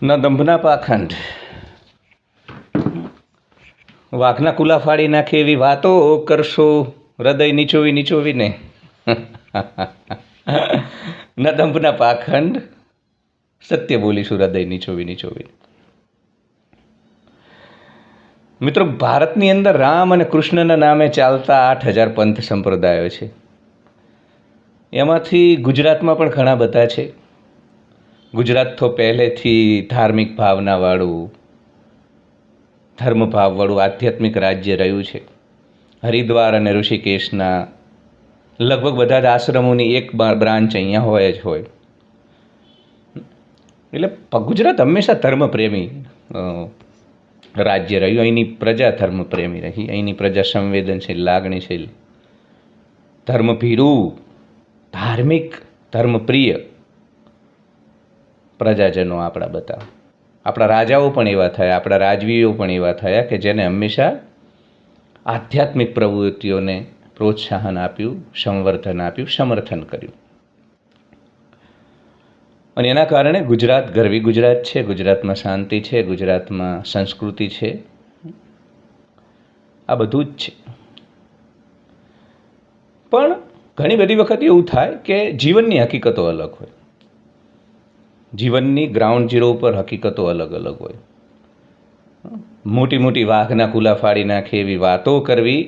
ન દંભના પાખંડ, વાઘના કુલા ફાડી નાખે એવી વાતો કરશો હૃદય નીચોવી નીચોવીને. ન દંભના પાખંડ, સત્ય બોલીશું હૃદય નીચોવી નીચોવી. મિત્રો, ભારતની અંદર રામ અને કૃષ્ણના નામે ચાલતા 8,000 પંથ સંપ્રદાયો છે. એમાંથી ગુજરાતમાં પણ ઘણા બધા છે. ગુજરાત તો પહેલેથી ધાર્મિક ભાવનાવાળું, ધર્મભાવવાળું આધ્યાત્મિક રાજ્ય રહ્યું છે. હરિદ્વાર અને ઋષિકેશના લગભગ બધા જ આશ્રમોની એક બ્રાન્ચ અહીંયા હોય જ હોય. એટલે ગુજરાત હંમેશા ધર્મપ્રેમી રાજ્ય રહ્યું. અહીંની પ્રજા ધર્મપ્રેમી રહી. અહીંની પ્રજા સંવેદનશીલ, લાગણીશીલ, ધર્મભીરુ, ધાર્મિક, ધર્મપ્રિય પ્રજાજનો આપણા બધા. આપણા રાજાઓ પણ એવા થયા, આપણા રાજવીઓ પણ એવા થયા કે જેને હંમેશા આધ્યાત્મિક પ્રવૃત્તિઓને પ્રોત્સાહન આપ્યું, સંવર્ધન આપ્યું, સમર્થન કર્યું. અને એના કારણે ગુજરાત ગરવી ગુજરાત છે. ગુજરાતમાં શાંતિ છે, ગુજરાતમાં સંસ્કૃતિ છે. આ બધું જ છે. પણ ઘણી બધી વખત એવું થાય કે જીવનની હકીકતો અલગ હોય. જીવનની ગ્રાઉન્ડ ઝીરો ઉપર હકીકતો અલગ અલગ હોય. મોટી મોટી વાઘના કુલા ફાડી નાખે એવી વાતો કરવી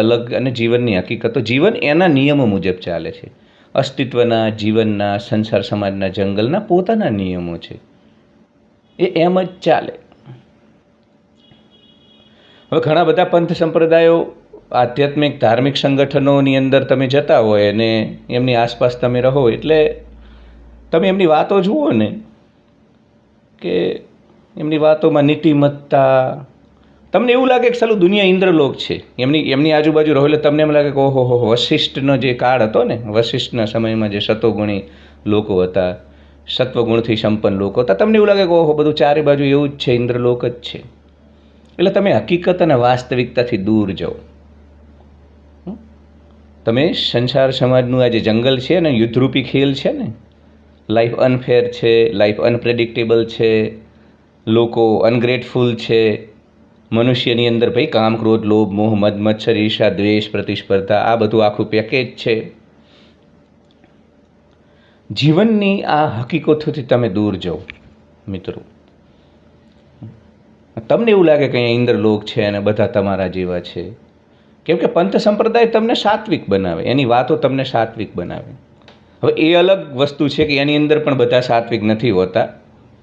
અલગ, અને જીવનની હકીકતો, જીવન એના નિયમો મુજબ ચાલે છે. અસ્તિત્વના, જીવનના, સંસાર સમાજના, જંગલના પોતાના નિયમો છે. એ એમ જ ચાલે. હવે ઘણા બધા પંથ સંપ્રદાયો, આધ્યાત્મિક ધાર્મિક સંગઠનોની અંદર તમે જતા હોય અને એમની આસપાસ તમે રહો, એટલે તમે એમની વાતો જુઓ ને કે એમની વાતોમાં નીતિમત્તા, તમને એવું લાગે કે સાલું દુનિયા ઇન્દ્રલોક છે. એમની આજુબાજુ રહો એટલે તમને એમ લાગે કે ઓહો હો, વશિષ્ઠનો જે કાળ હતો ને, વશિષ્ઠના સમયમાં જે સતોગુણી લોકો હતા, સત્વગુણથી સંપન્ન લોકો હતા, તમને એવું લાગે કે ઓહો, બધું ચારે બાજુ એવું જ છે, ઇન્દ્રલોક જ છે. એટલે તમે હકીકત અને વાસ્તવિકતાથી દૂર જાઓ. તમે સંસાર સમાજનું આ જે જંગલ છે ને, યુદ્ધરૂપી ખેલ છે ને, લાઈફ અનફેર છે, લાઈફ અનપ્રેડિક્ટેબલ છે, લોકો અનગ્રેટફુલ છે, મનુષ્યની અંદર ભાઈ કામ, ક્રોધ, લોભ, મોહ, મદ, મત્સર, ઈર્ષા, દ્વેષ, પ્રતિસ્પર્ધા, આ બધું આખું પેકેજ છે. જીવનની આ હકીકતોથી તમે દૂર જાઓ મિત્રો. તમને એવું લાગે કે અહીંયા ઇન્દ્રલોક છે અને બધા તમારા જેવા છે. કેમ કે પંથ સંપ્રદાય તમને સાત્વિક બનાવે, એની વાતો તમને સાત્વિક બનાવે. હવે એ અલગ વસ્તુ છે કે એની અંદર પણ બધા સાત્વિક નથી હોતા.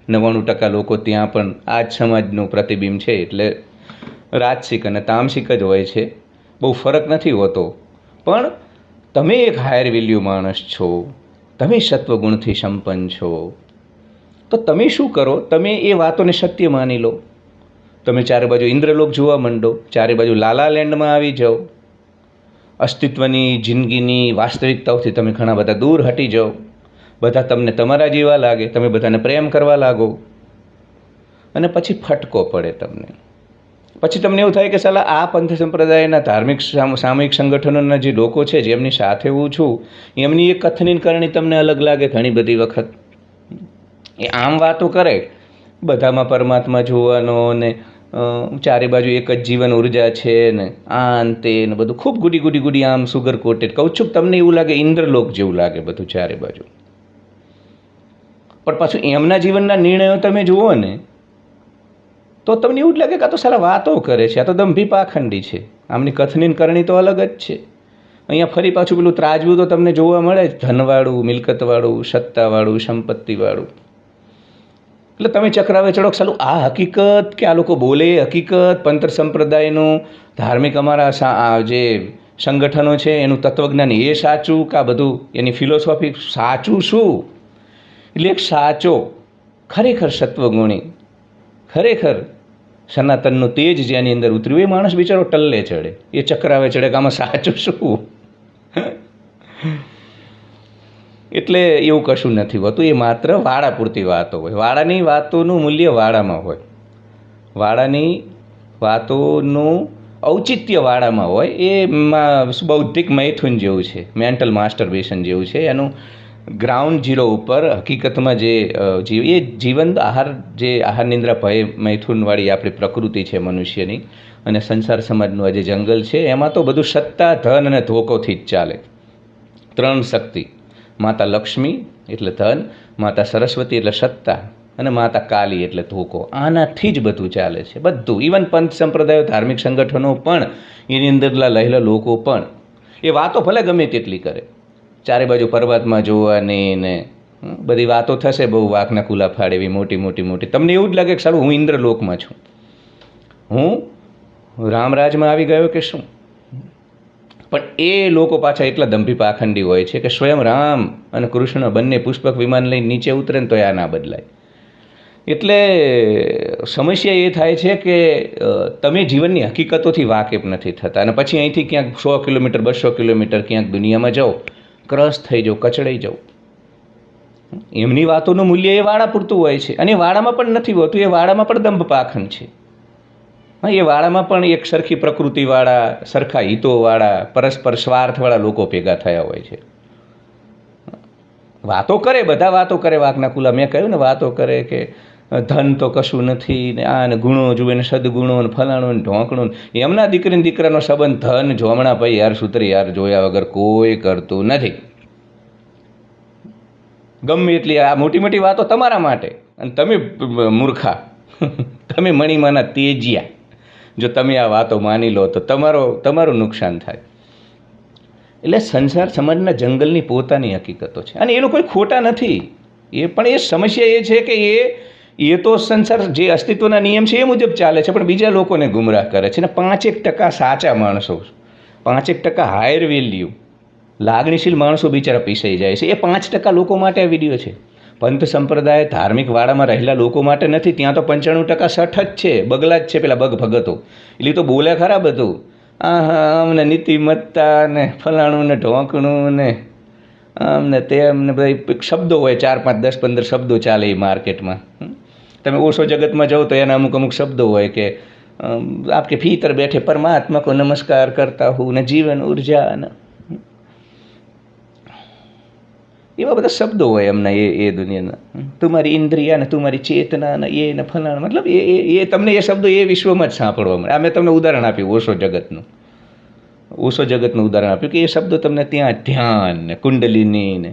99% લોકો ત્યાં પણ આ જ સમાજનું પ્રતિબિંબ છે, એટલે રાજસિક અને તામસિક જ હોય છે. બહુ ફરક નથી હોતો. પણ તમે એક હાયર વેલ્યુ માણસ છો, તમે સત્વગુણથી સંપન્ન છો, તો તમે શું કરો? તમે એ વાતોને સત્ય માની લો. તમે ચારે બાજુ ઇન્દ્રલોક જોવા માંડો, ચારે બાજુ લાલા લેન્ડમાં આવી જાઓ. અસ્તિત્વની, જિંદગીની વાસ્તવિકતાઓથી તમે ઘણા બધા દૂર હટી જાઓ. બધા તમને તમારા જેવા લાગે, તમે બધાને પ્રેમ કરવા લાગો, અને પછી ફટકો પડે તમને. પછી તમને એવું થાય કે સાલા આ પંથ સંપ્રદાયના ધાર્મિક સામૂહિક સંગઠનોના જે લોકો છે, જેમની સાથે હું છું, એમની એક કથની કરણી તમને અલગ લાગે ઘણી બધી વખત. એ આમ વાતો કરે, બધામાં પરમાત્મા જોવાનો ને ચારે બાજુ એક જ જીવન ઉર્જા છે ને આ તે ને બધું ખૂબ ગુડી આમ સુગર કોટેડ. કહું છું તમને એવું લાગે ઇન્દ્રલોક જેવું લાગે બધું ચારે બાજુ. પણ પાછું એમના જીવનના નિર્ણયો તમે જુઓ ને તો તમને એવું જ લાગે કે આ તો સારા વાતો કરે છે, આ તો દંભી પાખંડી છે. આમની કથની કરણી તો અલગ જ છે. અહીંયા ફરી પાછું પેલું ત્રાજવું તો તમને જોવા મળે જ, ધનવાળું, મિલકતવાળું, સત્તાવાળું, સંપત્તિવાળું. એટલે તમે ચક્રાવે ચડો સાલું આ હકીકત કે આ લોકો બોલે હકીકત, પંથ સંપ્રદાયનું ધાર્મિક અમારા જે સંગઠનો છે એનું તત્વજ્ઞાન એ સાચું કે આ બધું એની ફિલોસોફી સાચું શું? એટલે એક સાચો, ખરેખર સત્વગુણી, ખરેખર સનાતનનું તેજ જેની અંદર ઉતર્યું, એ માણસ બિચારો ટલ્લે ચડે, એ ચક્રાવે ચડે કે આમાં સાચું શું? એટલે એવું કશું નથી હોતું. એ માત્ર વાડા પૂરતી વાતો હોય. વાડાની વાતોનું મૂલ્ય વાડામાં હોય. વાડાની વાતોનું ઔચિત્ય વાડામાં હોય. એ બૌદ્ધિક મૈથુન જેવું છે, મેન્ટલ માસ્ટરબેશન જેવું છે. એનું ગ્રાઉન્ડ ઝીરો ઉપર હકીકતમાં જે એ જીવન આહાર જે આહાર નિંદ્રા ભય મૈથુનવાળી આપણી પ્રકૃતિ છે મનુષ્યની અને સંસાર સમાજનું આ જે જંગલ છે એમાં તો બધું સત્તા ધન અને ધોકોથી જ ચાલે. 3 શક્તિ, માતા લક્ષ્મી એટલે ધન, માતા સરસ્વતી એટલે સત્તા અને માતા કાલી એટલે ધોકો. આનાથી જ બધું ચાલે છે, બધું. ઇવન પંથ સંપ્રદાયો, ધાર્મિક સંગઠનો પણ, એની અંદરના લહેલા લોકો પણ એ વાતો ભલે ગમે તેટલી કરે, ચારે બાજુ પરમાત્મા જોવાની ને બધી વાતો થશે બહુ વાંકના કુલા ફાડે એવી મોટી મોટી મોટી. તમને એવું જ લાગે કે સારું હું ઇન્દ્રલોકમાં છું, હું રામરાજમાં આવી ગયો કે શું? પણ એ લોકો પાછા એટલા દંભી પાખંડી હોય છે કે સ્વયં રામ અને કૃષ્ણ બંને પુષ્પક વિમાન લઈને નીચે ઉતરે ને તો આ ના બદલાય. એટલે સમસ્યા એ થાય છે કે તમે જીવનની હકીકતોથી વાકેફ નથી થતા અને પછી અહીંથી ક્યાંક 100 કિલોમીટર 200 કિલોમીટર ક્યાંક દુનિયામાં જાઓ, ક્રશ થઈ જાઓ, કચડાઈ જાઓ. એમની વાતોનું મૂલ્ય એ વાળા પૂરતું હોય છે અને એ વાળામાં પણ નથી હોતું, એ વાળામાં પણ દંભ પાખંડ છે. હા, એ વાળામાં પણ એક સરખી પ્રકૃતિવાળા, સરખા હિતોવાળા, પરસ્પર સ્વાર્થવાળા લોકો ભેગા થયા હોય છે. વાતો કરે, બધા વાતો કરે વાંકના કુલા. મેં કહ્યું ને વાતો કરે કે ધન તો કશું નથી ને આ ને ગુણો જુએ ને સદગુણો ને ફલાણું ને ઢોંકણું. એમના દીકરીને દીકરાનો સંબંધ ધન જોમણા ભાઈ યાર સૂત્રી યાર જોયા વગર કોઈ કરતું નથી. ગમે એટલી આ મોટી મોટી વાતો તમારા માટે અને તમે મૂર્ખા, તમે મણીમાંના તેજિયા. જો તમે આ વાતો માની લો તો તમારું નુકસાન થાય. એટલે સંસાર સમાજના જંગલની પોતાની હકીકતો છે અને એ લોકો કોઈ ખોટા નથી. એ પણ એ સમસ્યા એ છે કે એ તો સંસાર જે અસ્તિત્વના નિયમ છે એ મુજબ ચાલે છે પણ બીજા લોકોને ગુમરાહ કરે છે. ને 5% સાચા માણસો, 5% હાયર વેલ્યુ લાગણીશીલ માણસો બિચારા પીસાઈ જાય છે. એ 5% લોકો માટે આ વિડીયો છે. પંથ સંપ્રદાય ધાર્મિક વાડામાં રહેલા લોકો માટે નથી. ત્યાં તો 95% સઠ જ છે, બગલા જ છે, પેલા બગ ભગતો. એટલે તો બોલે ખરા બધું, અમને નીતિમત્તા ને ફલાણું ને ઢોંકણું ને આમને તેમને બધા શબ્દો હોય, 4 5 10 15 શબ્દો ચાલે એ માર્કેટમાં. તમે ઓશો જગતમાં જાઓ તો એના અમુક શબ્દો હોય કે આપકે ભીતર બેઠે પરમાત્મા કો નમસ્કાર કરતા હું ને જીવન ઉર્જા ને એવા બધા શબ્દો હોય એમના એ દુનિયાના. તમારી ઇન્દ્રિયા ને તમારી ચેતના ને એ ને ફલાણ, મતલબ એ તમને એ શબ્દો એ વિશ્વમાં જ સાંભળવા મળે. આ મેં તમને ઉદાહરણ આપ્યું ઓશો જગતનું, ઓશો જગતનું ઉદાહરણ આપ્યું કે એ શબ્દો તમને ત્યાં ધ્યાન ને કુંડલિની ને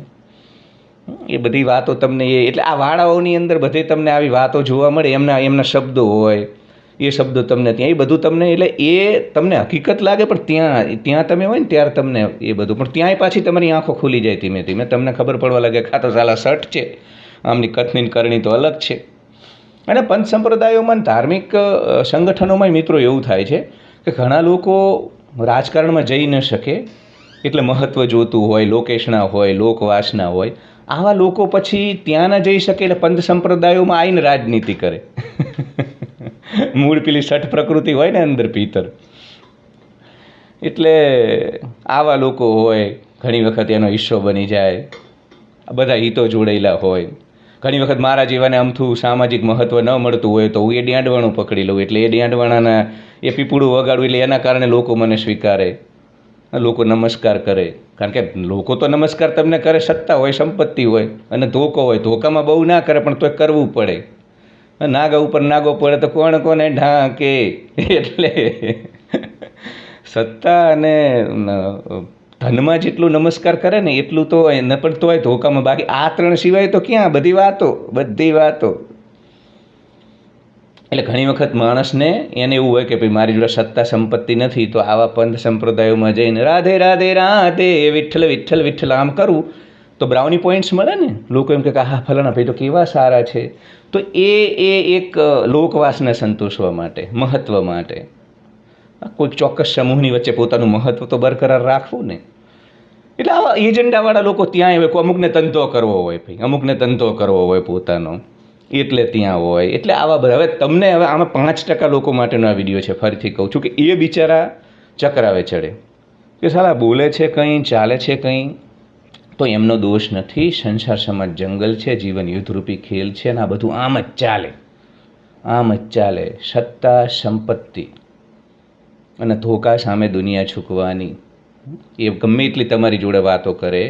એ બધી વાતો તમને એટલે આ વાળાઓની અંદર બધે તમને આવી વાતો જોવા મળે. એમના શબ્દો હોય, એ શબ્દો તમને ત્યાં, એ બધું તમને, એટલે એ તમને હકીકત લાગે પણ ત્યાં તમે હોય ને ત્યારે તમને એ બધું, પણ ત્યાંય પાછી તમારી આંખો ખુલી જાય ધીમે ધીમે. તમને ખબર પડવા લાગે ખાતો સાલા સઠ છે, આમની કથની કરણી તો અલગ છે. અને પંથ સંપ્રદાયોમાં ધાર્મિક સંગઠનોમાં મિત્રો એવું થાય છે કે ઘણા લોકો રાજકારણમાં જઈ ન શકે એટલે મહત્ત્વ જોતું હોય, લોકેશના હોય, લોકવાસના હોય. આવા લોકો પછી ત્યાં ના જઈ શકે એટલે પંથ સંપ્રદાયોમાં આવીને રાજનીતિ કરે. મૂળ પેલી સઠ પ્રકૃતિ હોય ને અંદર ભીતર, એટલે આવા લોકો હોય ઘણી વખત એનો હિસ્સો બની જાય. બધા હિતો જોડાયેલા હોય. ઘણી વખત મારા જેવાને અમથું સામાજિક મહત્ત્વ ન મળતું હોય તો હું એ ડાંડવાણું પકડી લઉં, એટલે એ ડાંડવાણાના એ પીપળું વગાડું, એટલે એના કારણે લોકો મને સ્વીકારે, લોકો નમસ્કાર કરે. કારણ કે લોકો તો નમસ્કાર તમને કરે, સત્તા હોય, સંપત્તિ હોય અને ધોકો હોય. ધોકામાં બહુ ના કરે પણ તોય કરવું પડે. નાગા ઉપર નાગો પડે તો કોને ઢાંકે. એટલે સત્તા અને ધનમાં જેટલું નમસ્કાર કરે ને એટલું તો ન પણ તોય ધોકામાં. બાકી આ 3 સિવાય તો ક્યાં બધી વાતો. એટલે ઘણી વખત માણસને એને એવું હોય કે ભાઈ મારી જોડે સત્તા સંપત્તિ નથી તો આવા પંથ સંપ્રદાયોમાં જઈને રાધે રાધે રાધે વિઠ્ઠલ વિઠ્ઠલ વિઠ્ઠલ આમ કરું તો બ્રાઉની પોઈન્ટ્સ મળે ને. લોકો એમ કે હા ફલાણા ભાઈ તો કેવા સારા છે. તો એ એક લોકવાસને સંતોષવા માટે, મહત્ત્વ માટે, કોઈ ચોક્કસ સમૂહની વચ્ચે પોતાનું મહત્ત્વ તો બરકરાર રાખવું ને. એટલે આવા એજન્ડાવાળા લોકો ત્યાં આવે. અમુકને ધંધો કરવો હોય ભાઈ, અમુકને ધંધો કરવો હોય પોતાનો, એટલે ત્યાં હોય. એટલે આવા બધા. હવે તમને આમાં 5% લોકો માટેનો આ વિડીયો છે. ફરીથી કહું છું કે એ બિચારા ચક્રાવે ચડે કે સાલા બોલે છે કંઈ, ચાલે છે કંઈ, તો એમનો દોષ નથી. સંસાર સમાજ જંગલ છે, જીવન યુદ્ધરૂપી ખેલ છે અને આ બધું આમ જ ચાલે. સત્તા, સંપત્તિ અને ધોકા સામે દુનિયા છૂકવાની. એ ગમે એટલી તમારી જોડે વાતો કરે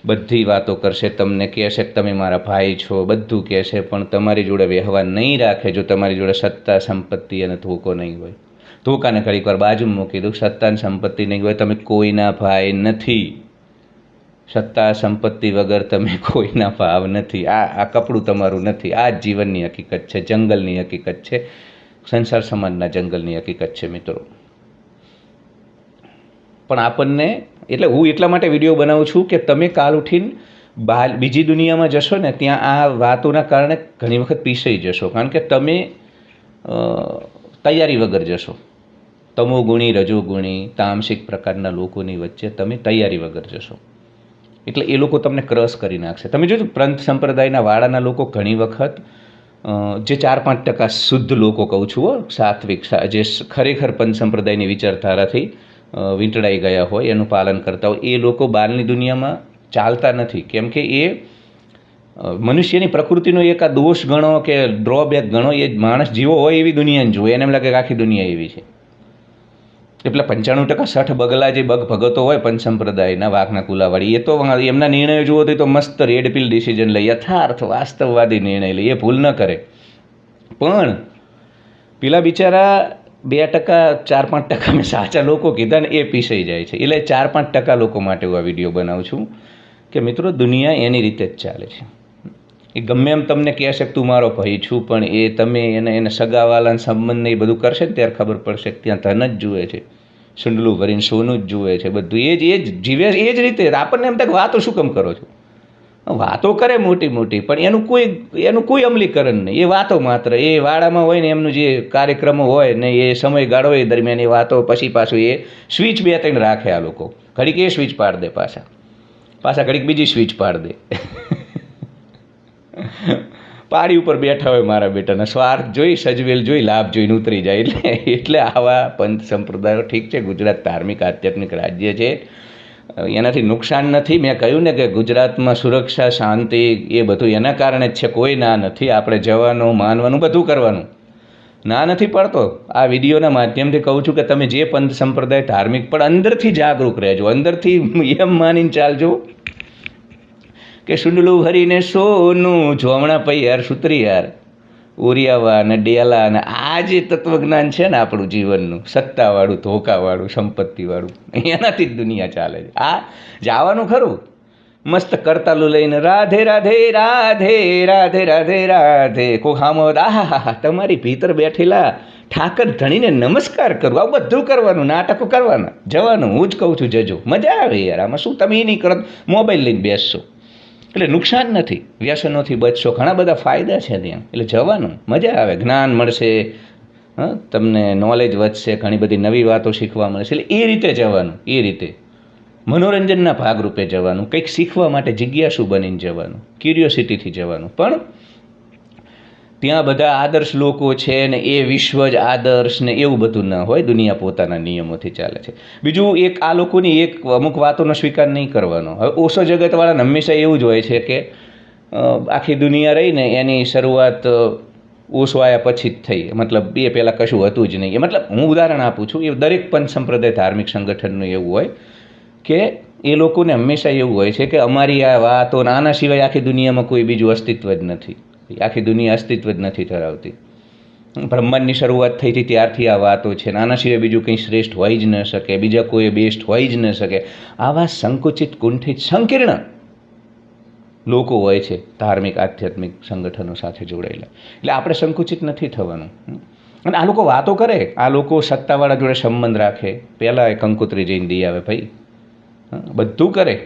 બધી વાતો કરશે, તમને કહેશે કે તમે મારા ભાઈ છો, બધું કહેશે, પણ તમારી જોડે વ્યવહાર નહીં રાખે જો તમારી જોડે સત્તા, સંપત્તિ અને ધોકો નહીં હોય. ધોકાને ઘડીક વાર બાજુમાં મૂકી દઉં, સત્તા અને સંપત્તિ નહીં હોય, તમે કોઈના ભાઈ નથી. સત્તા સંપત્તિ વગર તમે કોઈના ભાવ નથી. આ કપડું તમારું નથી. આ જ જીવનની હકીકત છે, જંગલની હકીકત છે, સંસાર સમાજના જંગલની હકીકત છે મિત્રો. પણ આપણને એટલે હું એટલા માટે વિડીયો બનાવું છું કે તમે કાલ ઉઠીને બહાર બીજી દુનિયામાં જશો ને ત્યાં આ વાતોના કારણે ઘણી વખત પીસાઈ જશો, કારણ કે તમે તૈયારી વગર જશો. તમોગુણી, રજોગુણી, તામસિક પ્રકારના લોકોની વચ્ચે તમે તૈયારી વગર જશો એટલે એ લોકો તમને ક્રશ કરી નાખશે. તમે જોજો પંથ સંપ્રદાયના વાળાના લોકો ઘણી વખત જે 4-5% શુદ્ધ લોકો કહું છું, સાત્વિક, જે ખરેખર પંથ સંપ્રદાયની વિચારધારાથી વીંટળાઈ ગયા હોય, એનું પાલન કરતા હોય, એ લોકો બહારની દુનિયામાં ચાલતા નથી. કેમ કે એ મનુષ્યની પ્રકૃતિનો એક આ દોષ ગણો કે ડ્રોબેક ગણો, એ માણસ જીવો હોય એવી દુનિયાને જુએ, એને એમ લાગે કે આખી દુનિયા એવી છે. એટલે 95% શઠ બગલા જે બગ ભગતો હોય પંચ સંપ્રદાયના વાઘના કુલાવાળી, એ તો એમના નિર્ણયો જુઓ તો મસ્ત રેડ પિલ ડિસિઝન લે, યથાર્થ વાસ્તવવાદી નિર્ણય લે, એ ભૂલ ન કરે. પણ પેલા બિચારા 2%, 4-5% મેં સાચા લોકો કીધા ને એ પીસાઈ જાય છે. એટલે 4-5% લોકો માટે હું આ વિડીયો બનાવું છું કે મિત્રો દુનિયા એની રીતે જ ચાલે છે. એ ગમે એમ તમને કહેશે કે તું મારો ભાઈ છું, પણ એ તમે એને સગાવાલા સંબંધ એ બધું કરશે ને ત્યારે ખબર પડશે કે ત્યાં ધન જ જુએ છે, સુંડલું ભરીને સોનું જ જુએ છે, બધું એ જ જીવે એ જ રીતે. આપણને એમ થાય કે વાતો શું કામ કરો છો? વાતો કરે મોટી મોટી, પણ એનું કોઈ અમલીકરણ નહીં. એ વાતો માત્ર એ વાડામાં હોય ને એમનું જે કાર્યક્રમો હોય ને એ સમયગાળો હોય દરમિયાન એ વાતો, પછી પાછું એ સ્વિચ 2-3 રાખે આ લોકો. ઘડીક એ સ્વિચ પાડી દે, પાછા ઘડીક બીજી સ્વિચ પાડી દે. પાડી ઉપર બેઠા હોય મારા બેટાના સ્વાર્થ જોઈ, સજવેલ જોઈ, લાભ જોઈને ઉતરી જાય. એટલે આવા પંથ સંપ્રદાયો ઠીક છે, ગુજરાત ધાર્મિક આધ્યાત્મિક રાજ્ય છે, એનાથી નુકસાન નથી. મેં કહ્યું ને કે ગુજરાતમાં સુરક્ષા, શાંતિ એ બધું એના કારણે જ છે. કોઈ ના નથી. આપણે જવાનું, માનવાનું, બધું કરવાનું, ના નથી પડતો. આ વિડીયોના માધ્યમથી કહું છું કે તમે જે પંથ સંપ્રદાય ધાર્મિક, પણ અંદરથી જાગૃત રહેજો, અંદરથી એમ માનીને ચાલજો કે સુંડલું ભરીને સોનું, જોમણા પૈયાર સુત્રીયાર, ઓરિયાવા ને ડેલા ને આ જે તત્વજ્ઞાન છે ને આપણું જીવનનું, સત્તાવાળું, ધોકાવાળું, સંપત્તિવાળું, એનાથી જ દુનિયા ચાલે છે. આ જવાનું ખરું મસ્ત કરતાલું લઈને, રાધે રાધે રાધે રાધે રાધે રાધે, કોઈ હામો આહા તમારી ભીતર બેઠેલા ઠાકર ધણીને નમસ્કાર કરવું, આ બધું કરવાનું, નાટકો કરવાના, જવાનું. હું જ કહું છું જજો, મજા આવે યાર. આમાં શું તમે એ નહીં કરો, મોબાઈલ લઈને બેસશો એટલે નુકસાન નથી, વ્યસનોથી બચશો, ઘણા બધા ફાયદા છે ત્યાં. એટલે જવાનું, મજા આવે, જ્ઞાન મળશે, તમને નોલેજ વધશે, ઘણી બધી નવી વાતો શીખવા મળશે. એટલે એ રીતે જવાનું, એ રીતે મનોરંજનના ભાગરૂપે જવાનું, કંઈક શીખવા માટે જિજ્ઞાસુ બનીને જવાનું, ક્યુરિયોસિટીથી જવાનું. પણ ત્યાં બધા આદર્શ લોકો છે ને એ વિશ્વ જ આદર્શ ને એવું બધું ન હોય. દુનિયા પોતાના નિયમોથી ચાલે છે. બીજું એક આ લોકોની એક અમુક વાતોનો સ્વીકાર નહીં કરવાનો. હવે ઓશો જગતવાળાને હંમેશા એવું જ હોય છે કે આખી દુનિયા રહીને એની શરૂઆત ઓશો આવ્યા પછી જ થઈ, મતલબ એ પહેલાં કશું હતું જ નહીં. મતલબ હું ઉદાહરણ આપું છું, એ દરેક પંચ સંપ્રદાય ધાર્મિક સંગઠનનું એવું હોય કે એ લોકોને હંમેશા એવું હોય છે કે અમારી આ વાતો, આના સિવાય આખી દુનિયામાં કોઈ બીજું અસ્તિત્વ જ નથી, આખી દુનિયા અસ્તિત્વ જ નથી ધરાવતી. બ્રહ્માંડની શરૂઆત થઈ હતી ત્યારથી આ વાતો છે, આના સિવાય બીજું કંઈ શ્રેષ્ઠ હોય જ ન શકે, બીજા કોઈ બેસ્ટ હોય જ ન શકે. આવા સંકુચિત, કુંઠિત, સંકીર્ણ લોકો હોય છે ધાર્મિક આધ્યાત્મિક સંગઠનો સાથે જોડાયેલા. એટલે આપણે સંકુચિત નથી થવાનું. અને આ લોકો વાતો કરે, આ લોકો સત્તાવાળા જોડે સંબંધ રાખે, પહેલાં એ કંકોત્રી જઈને દી આવે ભાઈ, બધું કરે,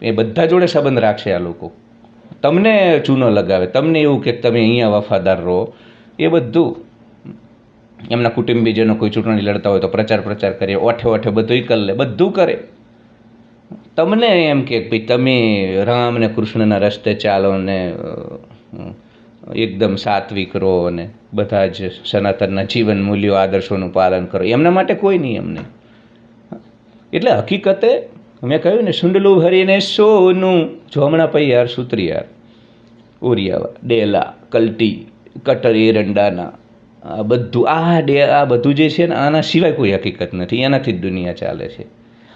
એ બધા જોડે સંબંધ રાખશે આ લોકો. તમને ચૂનો લગાવે, તમને એવું કે તમે અહીંયા વફાદાર રહો, એ બધું. એમના કુટુંબીજનો કોઈ ચૂંટણી લડતા હોય તો પ્રચાર કરે, ઓઠે બધું કરી લે, બધું કરે. તમને એમ કે ભાઈ તમે રામ ને કૃષ્ણના રસ્તે ચાલો ને એકદમ સાત્વિક રહો અને બધા જ સનાતનના જીવન મૂલ્યો, આદર્શોનું પાલન કરો. એમના માટે કોઈ નિયમ નહીં. એટલે હકીકતે મેં કહ્યું ને, સુંડલું ભરીને સોનું, જોમણા પૈયાર સુત્રીયાર, ઓરિયાવા, ડેલા, કલટી, કટર એરંડાના, આ બધું જે છે ને આના સિવાય કોઈ હકીકત નથી. એનાથી જ દુનિયા ચાલે છે.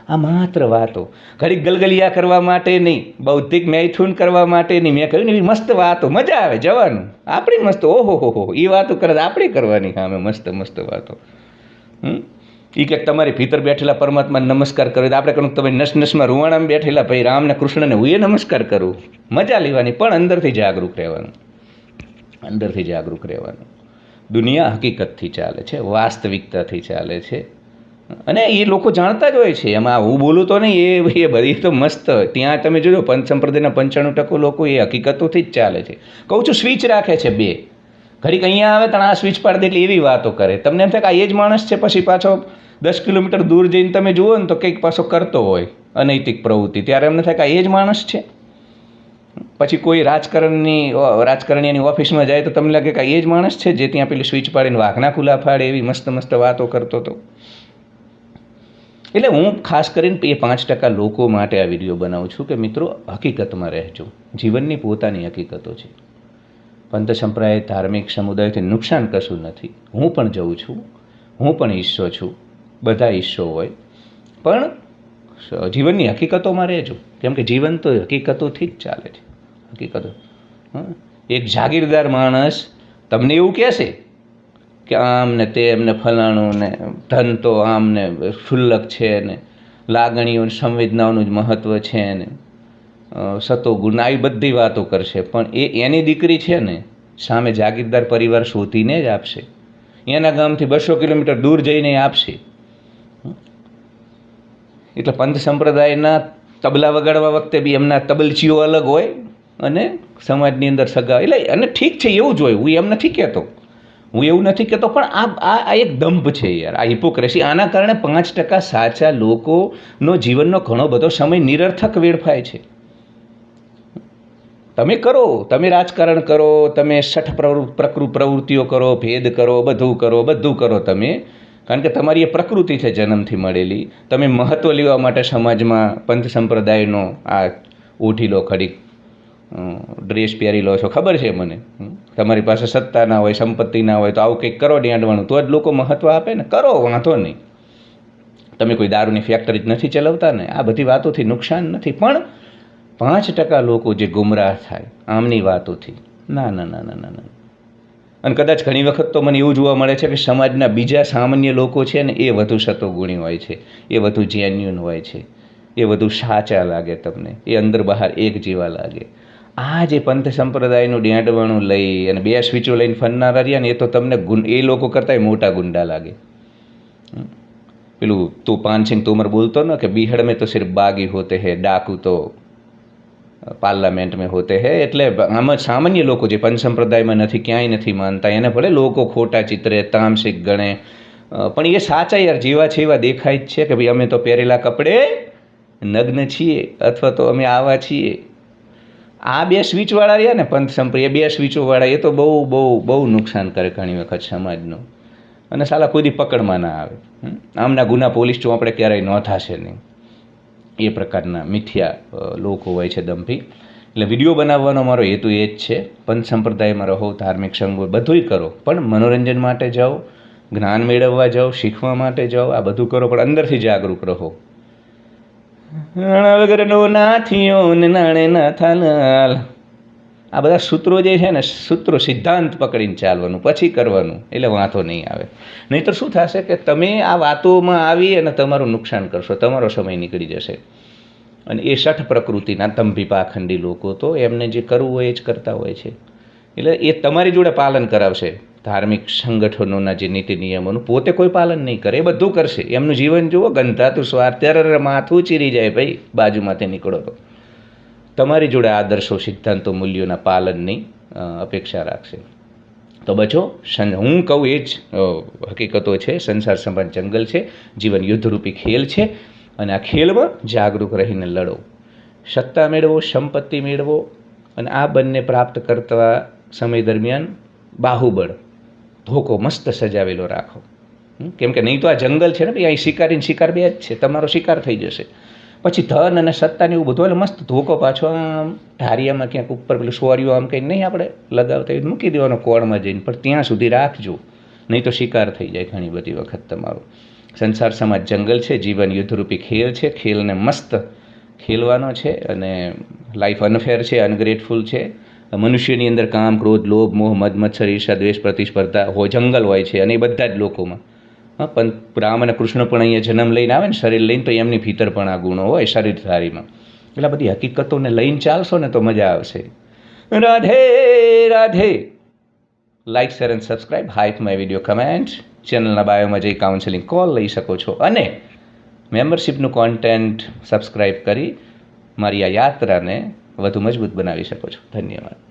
આ માત્ર વાતો, ઘડીક ગલગલિયા કરવા માટે નહીં, બૌદ્ધિક મૈથુન કરવા માટે નહીં. મેં કહ્યું ને એવી મસ્ત વાતો, મજા આવે જવાનું. આપણી મસ્ત ઓહો હો એ વાતો કરે આપણે કરવાની સામે મસ્ત મસ્ત વાતો. એ કંઈક તમારી ભીતર બેઠેલા પરમાત્માને નમસ્કાર કર્યો તો આપણે કહું તમે નસ નસમાં રૂવાણામાં બેઠેલા ભાઈ રામને કૃષ્ણને હું એ નમસ્કાર કરું. મજા લેવાની, પણ અંદરથી જાગૃત રહેવાનું, અંદરથી જાગૃત રહેવાનું. દુનિયા હકીકતથી ચાલે છે, વાસ્તવિકતાથી ચાલે છે, અને એ લોકો જાણતા જ હોય છે. એમાં હું બોલું તો નહીં, એ બધી તો મસ્ત. ત્યાં તમે જોજો પંચ સંપ્રદાયના 95% લોકો એ હકીકતોથી જ ચાલે છે. કહું છું સ્વિચ રાખે છે બે, ઘડીક અહીંયા આવે તો આ સ્વિચ પાડી દે એટલે એવી વાતો કરે. તમને એમ થાય કે આ એ જ માણસ છે, પછી પાછો 10 કિલોમીટર દૂર જઈને તમે જુઓ ને તો કંઈક પાછો કરતો હોય અનૈતિક પ્રવૃત્તિ, ત્યારે એમને થાય કે આ એ જ માણસ છે. પછી કોઈ રાજકારણીની ઓફિસમાં જાય તો તમને લાગે કે આ એ જ માણસ છે જે ત્યાં પેલી સ્વિચ પાડીને વાઘના ખુલ્લા ફાડે એવી મસ્ત મસ્ત વાતો કરતો હતો. એટલે હું ખાસ કરીને એ 5% લોકો માટે આ વિડીયો બનાવું છું કે મિત્રો હકીકતમાં રહેજો. જીવનની પોતાની હકીકતો છે. પંથ સંપ્રદાય ધાર્મિક સમુદાયથી નુકસાન કશું નથી. હું પણ જઉં છું, હું પણ ઈશ્યો છું, બધા ઈશ્યો હોય, પણ જીવનની હકીકતોમાં રહેજો. કેમ કે જીવન તો હકીકતોથી જ ચાલે છે. હકીકતો. એક જાગીરદાર માણસ તમને એવું કહેશે કે આમ ને તેમ ને ફલાણું ને ધન તો આમ ને ક્ષુલ્લક છે ને લાગણીઓ સંવેદનાઓનું જ મહત્ત્વ છે ને સતો ગુણ આવી બધી વાતો કરશે, પણ એની દીકરી છે ને સામે જાગીરદાર પરિવાર શોધીને જ આપશે. એના ગામથી 200 કિલોમીટર દૂર જઈને આપશે. એટલે પંથ સંપ્રદાયના તબલા વગાડવા વખતે બી એમના તબલચીઓ અલગ હોય અને સમાજની અંદર સગા, એટલે અને ઠીક છે એવું જ હોય. હું એમ નથી કહેતો, હું એવું નથી કહેતો, પણ આ એક દંભ છે યાર, આ હિપોક્રેસી. આના કારણે 5% સાચા લોકોનો જીવનનો ઘણો બધો સમય નિરર્થક વેડફાય છે. તમે કરો, તમે રાજકારણ કરો, તમે સઠ પ્રવૃત્તિઓ કરો, ભેદ કરો, બધું કરો તમે, કારણ કે તમારી એ પ્રકૃતિ છે જન્મથી મળેલી. તમે મહત્ત્વ લેવા માટે સમાજમાં પંથ સંપ્રદાયનો આ ઓઢી લો, ખડીક ડ્રેસ પહેરી લો છો, ખબર છે મને. તમારી પાસે સત્તા ના હોય, સંપત્તિ ના હોય તો આવું કંઈક કરો ડાંડવાનું, તો જ લોકો મહત્ત્વ આપે ને. કરો, વાંધો નહીં. તમે કોઈ દારૂની ફેક્ટરી જ નથી ચલાવતા ને, આ બધી વાતોથી નુકસાન નથી. પણ 5% લોકો જે ગુમરાહ થાય આમની વાતોથી, ના. અને કદાચ ઘણી વખત તો મને એવું જોવા મળે છે કે સમાજના બીજા સામાન્ય લોકો છે ને એ વધુ સતોગુણી હોય છે, એ વધુ જેન્યુન હોય છે, એ વધુ સાચા લાગે તમને, એ અંદર બહાર એક જેવા લાગે. આ જે પંથ સંપ્રદાયનું ડેંડવાણું લઈ અને 2 સ્વીચો લઈને ફરનારા રહ્યા ને એ તો તમને એ લોકો કરતાંય મોટા ગુંડા લાગે. પેલું તું પાનસિંહ તોમર બોલતો ને કે બિહાડ મેં તો સિર્ફ બાગી હોતે હૈ, ડાકુ તો પાર્લામેન્ટ મેં હોતે હૈ. એટલે આમાં સામાન્ય લોકો જે પંથ સંપ્રદાયમાં નથી, ક્યાંય નથી માનતા, એને ભલે લોકો ખોટા ચિત્રે, તામસિક ગણે, પણ એ સાચા યાર જેવા છે એવા દેખાય જ છે કે ભાઈ અમે તો પહેરેલા કપડે નગ્ન છીએ, અથવા તો અમે આવા છીએ. આ 2 સ્વીચવાળા રહ્યા ને પંથ સંપ્રદાય, એ 2 સ્વીચોવાળા, એ તો બહુ નુકસાન કરે ઘણી વખત સમાજનું. અને સાલા કોઈ દી પકડમાં ના આવે. આમના ગુના પોલીસ ચોપડે ક્યારેય નોંધાશે નહીં. એ પ્રકારના મિથ્યા લોકો હોય છે, દંભી. એટલે વિડીયો બનાવવાનો મારો હેતુ એ જ છે. પંથ સંપ્રદાયમાં રહો, ધાર્મિક સંગો બધુંય કરો, પણ મનોરંજન માટે જાઓ, જ્ઞાન મેળવવા જાઓ, શીખવા માટે જાઓ, આ બધું કરો, પણ અંદરથી જાગૃત રહો. નાણા વગરનો નાથિયો ને નાણે ના થાલાલ, આ બધા સૂત્રો જે છે ને, સૂત્રો સિદ્ધાંત પકડીને ચાલવાનું, પછી કરવાનું, એટલે વાંધો નહીં આવે. નહીંતર શું થશે કે તમે આ વાતોમાં આવી અને તમારું નુકસાન કરશો, તમારો સમય નીકળી જશે. અને એ શઠ પ્રકૃતિના તંભી પાખંડી લોકો તો એમને જે કરવું હોય એ જ કરતા હોય છે. એટલે એ તમારી જોડે પાલન કરાવશે ધાર્મિક સંગઠનોના જે નીતિ નિયમોનું, પોતે કોઈ પાલન નહીં કરે, એ બધું કરશે. એમનું જીવન જુઓ, ગંધાતું સ્વાર્થ, ત્યારે માથું ચીરી જાય ભાઈ બાજુમાંથી નીકળો તો. તમારી જોડે આદર્શો, સિદ્ધાંતો, મૂલ્યોના પાલનની અપેક્ષા રાખશે. તો બચો. હું કહું એ જ હકીકતો છે. સંસાર સમાજ જંગલ છે, જીવન યુદ્ધરૂપી ખેલ છે, અને આ ખેલમાં જાગૃત રહીને લડો. સત્તા મેળવો, સંપત્તિ મેળવો, અને આ બંને પ્રાપ્ત કરતા સમય દરમિયાન બાહુબળ, ધોકો મસ્ત સજાવેલો રાખો. કેમ કે નહીં તો આ જંગલ છે ને ભાઈ, અહીં શિકારીને શિકાર બે જ છે, તમારો શિકાર થઈ જશે. પછી ધન અને સત્તાને એવું બધું, એટલે મસ્ત ધોકો પાછો આમ ઢારિયામાં ક્યાંક ઉપર પેલું સોર્યું આમ કંઈ નહીં આપણે લગાવતા એ મૂકી દેવાનો કોળમાં જઈને, પણ ત્યાં સુધી રાખજો, નહીં તો શિકાર થઈ જાય ઘણી બધી વખત તમારો. સંસાર સમાજ જંગલ છે, જીવન યુદ્ધરૂપી ખેલ છે, ખેલને મસ્ત ખેલવાનો છે અને લાઈફ અનફેર છે, અનગ્રેટફુલ છે. મનુષ્યની અંદર કામ, ક્રોધ, લોભ, મોહ, મદ, મત્સર, ઈર્ષા, દ્વેષ, પ્રતિસ્પર્ધા હોય, જંગલ હોય છે અને એ બધા જ લોકોમાં. પણ રામ અને કૃષ્ણ પણ અહીંયા જન્મ લઈને આવે ને શરીર લઈને, તો એમની ભીતર પણ આ ગુણો હોય શરીરધારીમાં. એટલે આ બધી હકીકતોને લઈને ચાલશો ને તો મજા આવશે. Radhe Radhe. Like, share and subscribe, hype my video, comment. ચેનલના બાયોમાં જઈ કાઉન્સેલિંગ કોલ લઈ શકો છો અને મેમ્બરશિપનું કોન્ટેન્ટ સબસ્ક્રાઇબ કરી મારી આ યાત્રાને વધુ મજબૂત બનાવી શકો છો. ધન્યવાદ.